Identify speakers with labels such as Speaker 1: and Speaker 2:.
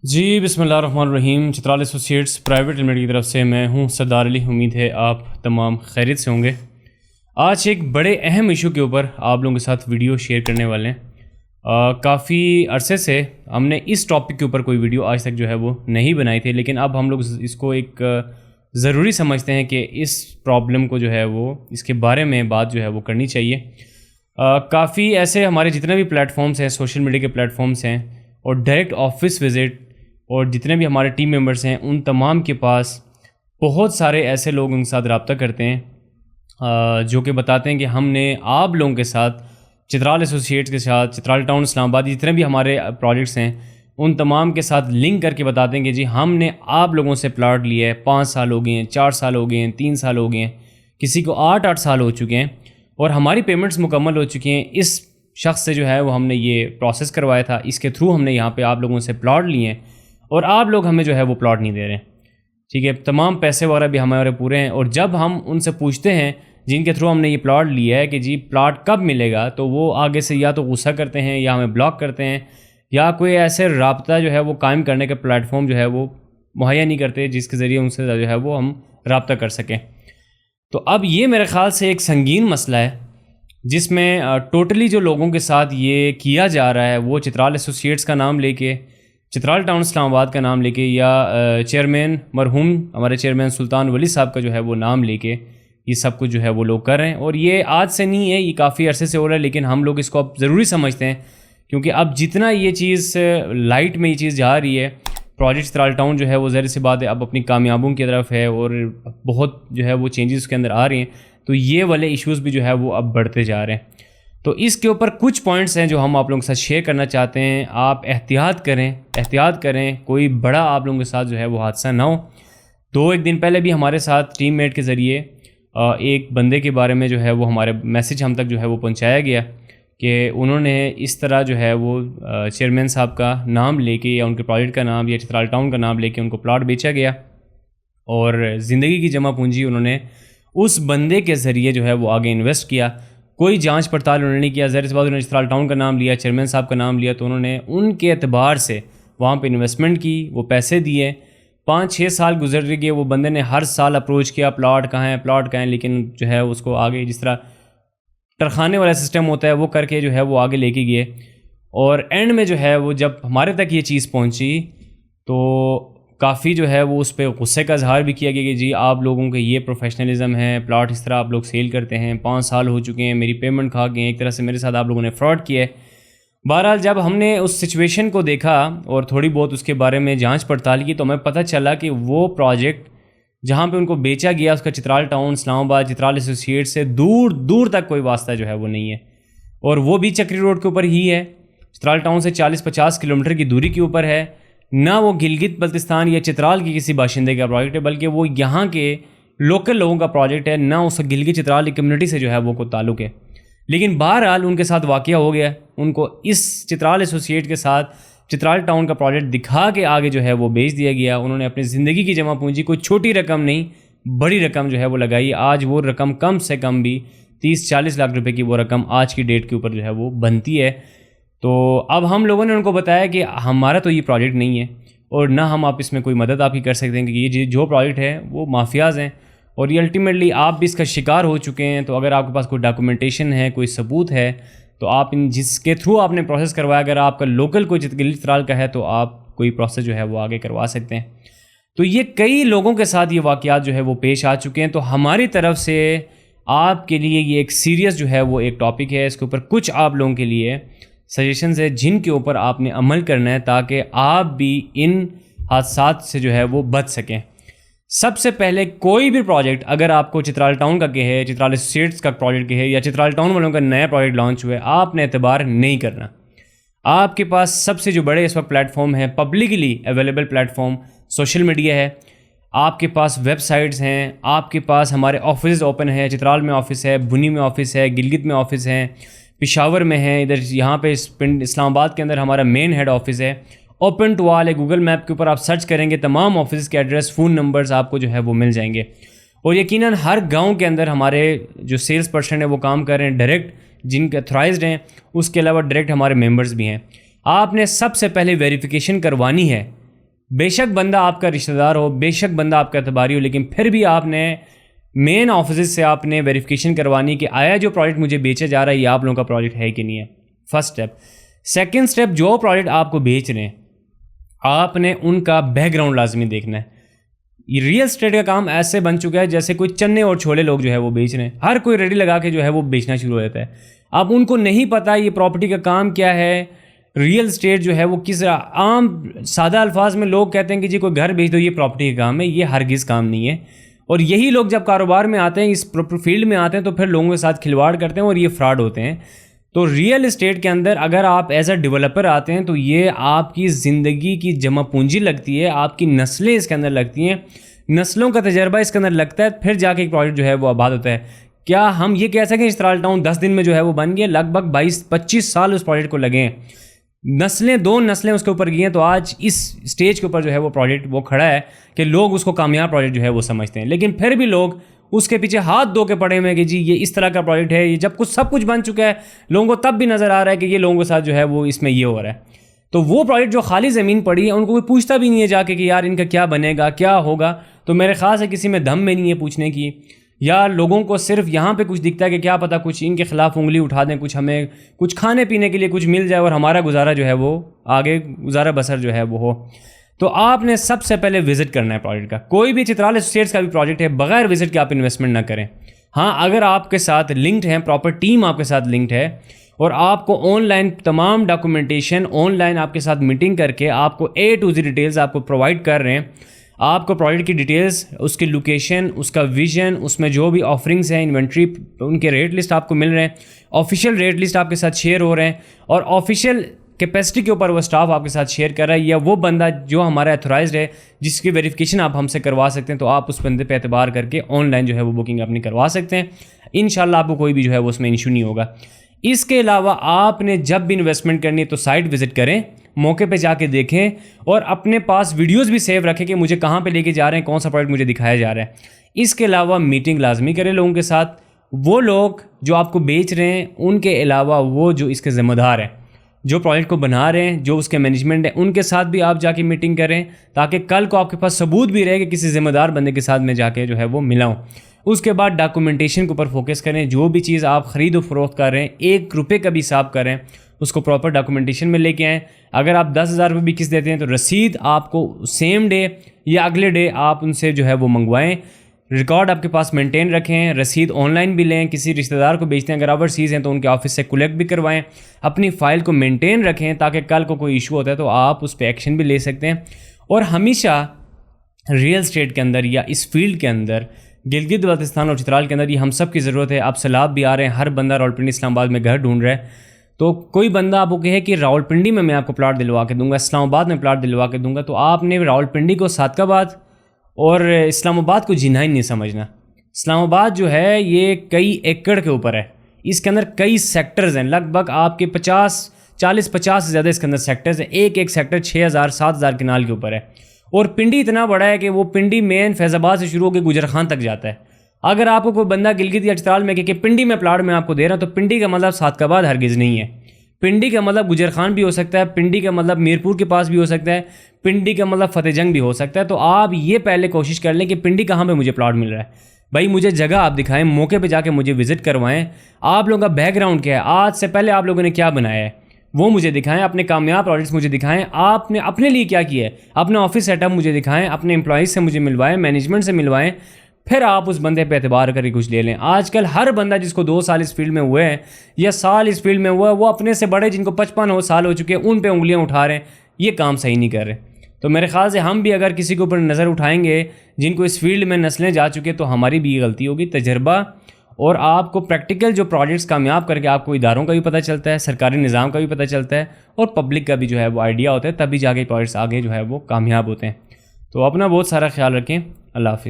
Speaker 1: جی بسم اللہ الرحمن الرحیم۔ چترال ایسوسیٹس پرائیویٹ لمیٹڈ کی طرف سے میں ہوں سردار علی۔ امید ہے آپ تمام خیریت سے ہوں گے۔ آج ایک بڑے اہم ایشو کے اوپر آپ لوگوں کے ساتھ ویڈیو شیئر کرنے والے ہیں۔ کافی عرصے سے ہم نے اس ٹاپک کے اوپر کوئی ویڈیو آج تک جو ہے وہ نہیں بنائی تھی، لیکن اب ہم لوگ اس کو ایک ضروری سمجھتے ہیں کہ اس پرابلم کو جو ہے وہ اس کے بارے میں بات جو ہے وہ کرنی چاہیے۔ کافی ایسے ہمارے جتنے بھی پلیٹ فارمز ہیں، سوشل میڈیا کے پلیٹ فارمز ہیں، اور ڈائریکٹ آفس وزٹ اور جتنے بھی ہمارے ٹیم ممبرس ہیں، ان تمام کے پاس بہت سارے ایسے لوگ ان کے ساتھ رابطہ کرتے ہیں جو کہ بتاتے ہیں کہ ہم نے آپ لوگوں کے ساتھ، چترال ایسوسیٹس کے ساتھ، چترال ٹاؤن اسلام آباد جتنے بھی ہمارے پروجیکٹس ہیں ان تمام کے ساتھ لنک کر کے بتاتے ہیں کہ جی ہم نے آپ لوگوں سے پلاٹ لیا ہے، 5 سال ہو گئے ہیں، 4 سال ہو گئے ہیں، 3 سال ہو گئے ہیں، کسی کو 8 سال ہو چکے ہیں، اور ہماری پیمنٹس مکمل ہو چکی ہیں۔ اس شخص سے جو ہے وہ ہم نے یہ پروسیس کروایا تھا، اس کے تھرو ہم نے یہاں پہ آپ لوگوں سے پلاٹ لیے ہیں، اور آپ لوگ ہمیں جو ہے وہ پلاٹ نہیں دے رہے ہیں، ٹھیک ہے۔ تمام پیسے وغیرہ بھی ہمارے پورے ہیں، اور جب ہم ان سے پوچھتے ہیں جن کے تھرو ہم نے یہ پلاٹ لیا ہے کہ جی پلاٹ کب ملے گا، تو وہ آگے سے یا تو غصہ کرتے ہیں یا ہمیں بلاک کرتے ہیں، یا کوئی ایسے رابطہ جو ہے وہ قائم کرنے کا پلیٹ فارم جو ہے وہ مہیا نہیں کرتے جس کے ذریعے ان سے جو ہے وہ ہم رابطہ کر سکیں۔ تو اب یہ میرے خیال سے ایک سنگین مسئلہ ہے جس میں ٹوٹلی جو لوگوں کے ساتھ یہ کیا جا رہا ہے وہ چترال ایسوسیٹس کا نام لے کے، چترال ٹاؤن اسلام آباد کا نام لے کے، یا چیئرمین مرحوم ہمارے چیئرمین سلطان ولی صاحب کا جو ہے وہ نام لے کے یہ سب کچھ جو ہے وہ لوگ کر رہے ہیں۔ اور یہ آج سے نہیں ہے، یہ کافی عرصے سے ہو رہا ہے، لیکن ہم لوگ اس کو اب ضروری سمجھتے ہیں کیونکہ اب جتنا یہ چیز لائٹ میں یہ چیز جا رہی ہے، پروجیکٹ چترال ٹاؤن جو ہے وہ ظاہر سی بات ہے اب اپنی کامیابوں کی طرف ہے، اور بہت جو ہے وہ چینجز اس کے اندر آ رہی ہیں، تو یہ والے ایشوز بھی جو ہے وہ اب بڑھتے جا رہے ہیں۔ تو اس کے اوپر کچھ پوائنٹس ہیں جو ہم آپ لوگوں کے ساتھ شیئر کرنا چاہتے ہیں۔ آپ احتیاط کریں، کوئی بڑا آپ لوگوں کے ساتھ جو ہے وہ حادثہ نہ ہو۔ ایک دن پہلے بھی ہمارے ساتھ ٹیم میٹ کے ذریعے ایک بندے کے بارے میں جو ہے وہ ہمارے میسیج ہم تک جو ہے وہ پہنچایا گیا کہ انہوں نے اس طرح جو ہے وہ چیئرمین صاحب کا نام لے کے یا ان کے پروجیکٹ کا نام یا چترال ٹاؤن کا نام لے کے ان کو پلاٹ بیچا گیا، اور زندگی کی جمع پونجی انہوں نے اس بندے کے ذریعے جو ہے وہ آگے انویسٹ کیا۔ کوئی جانچ پڑتال انہوں نے نہیں کیا، ظاہر سی بات انہوں نے چترال ٹاؤن کا نام لیا، چیئرمین صاحب کا نام لیا، تو انہوں نے ان کے اعتبار سے وہاں پہ انویسٹمنٹ کی، وہ پیسے دیے۔ 5-6 سال گزر گئے، وہ بندے نے ہر سال اپروچ کیا پلاٹ کہاں ہے، لیکن جو ہے اس کو آگے جس طرح ٹرخانے والا سسٹم ہوتا ہے وہ کر کے جو ہے وہ آگے لے کے گئے، اور اینڈ میں جو ہے وہ جب ہمارے تک یہ چیز پہنچی تو کافی جو ہے وہ اس پہ غصے کا اظہار بھی کیا گیا کہ جی آپ لوگوں کے یہ پروفیشنلزم ہے، پلاٹ اس طرح آپ لوگ سیل کرتے ہیں، 5 سال ہو چکے ہیں، میری پیمنٹ کھا گئے ہیں، ایک طرح سے میرے ساتھ آپ لوگوں نے فراڈ کیا ہے۔ بہرحال جب ہم نے اس سچویشن کو دیکھا اور تھوڑی بہت اس کے بارے میں جانچ پڑتال کی، تو ہمیں پتہ چلا کہ وہ پروجیکٹ جہاں پہ ان کو بیچا گیا اس کا چترال ٹاؤن اسلام آباد چترال ایسوسیٹ سے دور دور تک کوئی واسطہ جو ہے وہ نہیں ہے، اور وہ بھی چکری روڈ کے اوپر ہی ہے، چترال ٹاؤن سے 40-50 کلومیٹر کی دوری کے اوپر ہے۔ نہ وہ گلگت بلتستان یا چترال کی کسی باشندے کا پروجیکٹ ہے، بلکہ وہ یہاں کے لوکل لوگوں کا پروجیکٹ ہے، نہ اس گلگت چترال کی کمیونٹی سے جو ہے وہ کو تعلق ہے۔ لیکن بہرحال ان کے ساتھ واقعہ ہو گیا، ان کو اس چترال ایسوسیٹ کے ساتھ چترال ٹاؤن کا پروجیکٹ دکھا کے آگے جو ہے وہ بیچ دیا گیا۔ انہوں نے اپنی زندگی کی جمع پونجی، کوئی چھوٹی رقم نہیں بڑی رقم جو ہے وہ لگائی۔ آج وہ رقم کم سے کم بھی 30-40 لاکھ روپے کی وہ رقم آج کی ڈیٹ کے اوپر جو ہے وہ بنتی ہے۔ تو اب ہم لوگوں نے ان کو بتایا کہ ہمارا تو یہ پروجیکٹ نہیں ہے، اور نہ ہم آپ اس میں کوئی مدد آپ کی کر سکتے ہیں، کہ یہ جو پروجیکٹ ہے وہ مافیاز ہیں، اور یہ الٹیمیٹلی آپ بھی اس کا شکار ہو چکے ہیں۔ تو اگر آپ کے پاس کوئی ڈاکومنٹیشن ہے، کوئی ثبوت ہے، تو آپ جس کے تھرو آپ نے پروسیس کروایا، اگر آپ کا لوکل کوئی گلگت چترال کا ہے تو آپ کوئی پروسیس جو ہے وہ آگے کروا سکتے ہیں۔ تو یہ کئی لوگوں کے ساتھ یہ واقعات جو ہے وہ پیش آ چکے ہیں۔ تو ہماری طرف سے آپ کے لیے یہ ایک سیریس جو ہے وہ ایک ٹاپک ہے، اس کے اوپر کچھ آپ لوگوں کے لیے سجیشنز ہے جن کے اوپر آپ نے عمل کرنا ہے تاکہ آپ بھی ان حادثات سے جو ہے وہ بچ سکیں۔ سب سے پہلے کوئی بھی پروجیکٹ اگر آپ کو چترال ٹاؤن کا کہ ہے، چترال ایسوسیٹس کا پروجیکٹ کہ ہے، یا چترال ٹاؤن والوں کا نیا پروجیکٹ لانچ ہوا ہے، آپ نے اعتبار نہیں کرنا۔ آپ کے پاس سب سے جو بڑے اس وقت پلیٹ فارم ہے، publicly available plate form social media ہے، آپ کے پاس ویب سائٹس ہیں، آپ کے پاس ہمارے آفسز اوپن ہے، چترال میں آفس ہے، بنی میں آفس ہے، گلگت میں آفس ہے، پشاور میں ہے، ادھر یہاں پہ پنڈ اسلام آباد کے اندر ہمارا مین ہیڈ آفس ہے۔ اوپن ٹو آل ہے، گوگل میپ کے اوپر آپ سرچ کریں گے، تمام آفس کے ایڈریس، فون نمبرز آپ کو جو ہے وہ مل جائیں گے۔ اور یقیناً ہر گاؤں کے اندر ہمارے جو سیلس پرسن ہیں وہ کام کر رہے ہیں ڈائریکٹ، جن کے اتھرائزڈ ہیں، اس کے علاوہ ڈائریکٹ ہمارے ممبرز بھی ہیں۔ آپ نے سب سے پہلے ویریفیکیشن کروانی ہے بے شک بندہ آپ کا رشتہ دار ہو، بے شک بندہ آپ کا اعتباری ہو، لیکن پھر بھی آپ نے مین آفیسز سے آپ نے ویریفیکیشن کروانی کہ آیا جو پروجیکٹ مجھے بیچا جا رہا ہے یہ آپ لوگوں کا پروجیکٹ ہے کہ نہیں ہے. First step. سیکنڈ اسٹیپ، جو پروجیکٹ آپ کو بیچ رہے ہیں آپ نے ان کا بیک گراؤنڈ لازمی دیکھنا ہے. یہ ریئل اسٹیٹ کا کام ایسے بن چکا ہے جیسے کوئی چنے اور چھولے لوگ جو ہے وہ بیچ رہے ہیں، ہر کوئی ریڈی لگا کے جو ہے وہ بیچنا شروع ہو جاتا ہے. اب ان کو نہیں پتہ یہ پراپرٹی کا کام کیا ہے، ریئل اسٹیٹ جو ہے وہ کس عام سادہ الفاظ میں لوگ کہتے ہیں کہ جی کوئی گھر بیچ دو یہ پراپرٹی کا کام ہے. یہ ہرگز کام نہیں ہے. اور یہی لوگ جب کاروبار میں آتے ہیں، اس فیلڈ میں آتے ہیں، تو پھر لوگوں کے ساتھ کھلواڑ کرتے ہیں اور یہ فراڈ ہوتے ہیں. تو ریئل اسٹیٹ کے اندر اگر آپ ایز اے ڈیولپر آتے ہیں تو یہ آپ کی زندگی کی جمع پونجی لگتی ہے، آپ کی نسلیں اس کے اندر لگتی ہیں، نسلوں کا تجربہ اس کے اندر لگتا ہے، پھر جا کے ایک پروجیکٹ جو ہے وہ آباد ہوتا ہے. کیا ہم یہ کہہ سکیں چترال ٹاؤن 10 دن میں جو ہے وہ بن گیا؟ لگ بھگ 22-25 سال اس پروجیکٹ کو لگے ہیں، نسلیں 2 نسلیں اس کے اوپر گئی ہیں. تو آج اس سٹیج کے اوپر جو ہے وہ پروجیکٹ وہ کھڑا ہے کہ لوگ اس کو کامیاب پروجیکٹ جو ہے وہ سمجھتے ہیں. لیکن پھر بھی لوگ اس کے پیچھے ہاتھ دھو کے پڑے ہوئے کہ جی یہ اس طرح کا پروجیکٹ ہے، یہ جب کچھ سب کچھ بن چکا ہے لوگوں کو تب بھی نظر آ رہا ہے کہ یہ لوگوں کے ساتھ جو ہے وہ اس میں یہ ہو رہا ہے. تو وہ پروجیکٹ جو خالی زمین پڑی ہے ان کو کوئی پوچھتا بھی نہیں ہے جا کے کہ یار ان کا کیا بنے گا، کیا ہوگا. تو میرے خیال سے کسی میں دم میں نہیں ہے پوچھنے کی، یا لوگوں کو صرف یہاں پہ کچھ دکھتا ہے کہ کیا پتہ کچھ ان کے خلاف انگلی اٹھا دیں، کچھ ہمیں کچھ کھانے پینے کے لیے کچھ مل جائے اور ہمارا گزارا جو ہے وہ آگے گزارا بسر جو ہے وہ ہو. تو آپ نے سب سے پہلے وزٹ کرنا ہے پروجیکٹ کا. کوئی بھی چترال اسٹیٹس کا بھی پروجیکٹ ہے بغیر وزٹ کے آپ انویسٹمنٹ نہ کریں. ہاں اگر آپ کے ساتھ لنکڈ ہیں، پراپر ٹیم آپ کے ساتھ لنکڈ ہے اور آپ کو آن لائن تمام ڈاکومنٹیشن آن لائن آپ کے ساتھ میٹنگ کر کے آپ کو A to Z ڈیٹیلز آپ کو پرووائڈ کر رہے ہیں، آپ کو پروجیکٹ کی ڈیٹیلز، اس کی لوکیشن، اس کا ویژن، اس میں جو بھی آفرنگس ہیں، انوینٹری، ان کے ریٹ لسٹ آپ کو مل رہے ہیں، آفیشیل ریٹ لسٹ آپ کے ساتھ شیئر ہو رہے ہیں، اور آفیشیل کیپیسٹی کے اوپر وہ اسٹاف آپ کے ساتھ شیئر کر رہا ہے، یا وہ بندہ جو ہمارا ایتھورائزڈ ہے جس کی ویریفیکیشن آپ ہم سے کروا سکتے ہیں، تو آپ اس بندے پہ اعتبار کر کے آن لائن جو ہے وہ بکنگ اپنی کروا سکتے ہیں. انشاءاللہ آپ کو کوئی بھی جو ہے وہ اس میں ایشو نہیں ہوگا. اس کے علاوہ آپ نے جب بھی انویسٹمنٹ کرنی ہے تو سائٹ وزٹ کریں، موقع پہ جا کے دیکھیں، اور اپنے پاس ویڈیوز بھی سیو رکھیں کہ مجھے کہاں پہ لے کے جا رہے ہیں، کون سا پروجیکٹ مجھے دکھایا جا رہا ہے. اس کے علاوہ میٹنگ لازمی کریں لوگوں کے ساتھ، وہ لوگ جو آپ کو بیچ رہے ہیں ان کے علاوہ وہ جو اس کے ذمہ دار ہیں، جو پروجیکٹ کو بنا رہے ہیں، جو اس کے مینجمنٹ ہے، ان کے ساتھ بھی آپ جا کے میٹنگ کریں تاکہ کل کو آپ کے پاس ثبوت بھی رہے کہ کسی ذمہ دار بندے کے ساتھ میں جا کے جو ہے وہ ملا ہوں. اس کے بعد ڈاکومنٹیشن کے اوپر فوکس کریں. جو بھی چیز آپ خرید و فروخت کر رہے ہیں، 1 روپے کا بھی حساب کریں، اس کو پراپر ڈاکومنٹیشن میں لے کے آئیں. اگر آپ 10,000 روپے بھی کس دیتے ہیں تو رسید آپ کو سیم ڈے یا اگلے ڈے آپ ان سے جو ہے وہ منگوائیں. ریکارڈ آپ کے پاس مینٹین رکھیں، رسید آن لائن بھی لیں. کسی رشتہ دار کو بیچتے ہیں اگر اوورسیز ہیں تو ان کے آفس سے کلیکٹ بھی کروائیں. اپنی فائل کو مینٹین رکھیں تاکہ کل کو کوئی ایشو ہوتا ہے تو آپ اس پہ ایکشن بھی لے سکتے ہیں. اور ہمیشہ ریئل اسٹیٹ کے اندر یا اس فیلڈ کے اندر، گلگت بلتستان اور چترال کے اندر یہ ہم سب کی ضرورت ہے. اب سیلاب بھی آ رہے ہیں، ہر بندہ راولپنڈی اسلام آباد میں گھر ڈھونڈ رہا ہے. تو کوئی بندہ آپ کو کہے کہ راولپنڈی میں آپ کو پلاٹ دلوا کے دوں گا، اسلام آباد میں پلاٹ دلوا کے دوں گا، تو آپ نے راولپنڈی کو صادق آباد اور اسلام آباد کو جنائی نہیں سمجھنا. اسلام آباد جو ہے یہ کئی ایکڑ کے اوپر ہے، اس کے اندر کئی سیکٹرز ہیں، لگ بھگ آپ کے 40-50 سے زیادہ اس کے اندر سیکٹرز ہیں. ایک سیکٹر 6,000-7,000 کنال کے اوپر ہے. اور پنڈی اتنا بڑا ہے کہ وہ پنڈی مین فیض آباد سے شروع ہو کے گجر خان تک جاتا ہے. اگر آپ کو کوئی بندہ گلگت یا چترال میں کہ پنڈی میں پلاٹ میں آپ کو دے رہا ہوں، تو پنڈی کا مطلب صادق آباد ہرگز نہیں ہے. پنڈی کا مطلب گجر خان بھی ہو سکتا ہے، پنڈی کا مطلب میرپور کے پاس بھی ہو سکتا ہے، پنڈی کا مطلب فتح جنگ بھی ہو سکتا ہے. تو آپ یہ پہلے کوشش کر لیں کہ پنڈی کہاں پہ مجھے پلاٹ مل رہا ہے. بھائی مجھے جگہ آپ دکھائیں، موقع پہ جا کے مجھے وزٹ کروائیں. آپ لوگوں کا بیک گراؤنڈ کیا ہے، آج سے پہلے آپ لوگوں نے کیا بنایا ہے وہ مجھے دکھائیں. اپنے کامیاب پروجیکٹس مجھے دکھائیں، آپ نے اپنے لیے کیا کیا ہے، اپنا آفس سیٹ اپ مجھے دکھائیں، اپنے امپلائیز سے مجھے ملوائیں، مینجمنٹ سے ملوائیں. پھر آپ اس بندے پہ اعتبار کر کے کچھ لے لیں. آج کل ہر بندہ جس کو 2 سال اس فیلڈ میں ہوئے ہیں یا سال اس فیلڈ میں ہوا ہے، وہ اپنے سے بڑے جن کو 55 سال ہو چکے ہیں ان پہ انگلیاں اٹھا رہے ہیں. یہ کام صحیح نہیں کر رہے. تو میرے خیال سے ہم بھی اگر کسی کے اوپر نظر اٹھائیں گے جن کو اس فیلڈ میں نسلیں جا چکے تو ہماری بھی یہ غلطی ہوگی. تجربہ اور آپ کو پریکٹیکل جو پروجیکٹس کامیاب کر کے آپ کو اداروں کا بھی پتہ چلتا ہے، سرکاری نظام کا بھی پتہ چلتا ہے، اور پبلک کا بھی جو ہے وہ آئیڈیا ہوتا ہے، تبھی جا کے پروجیکٹس آگے جو ہے وہ کامیاب ہوتے ہیں. تو اپنا بہت سارا خیال رکھیں. اللہ حافظ.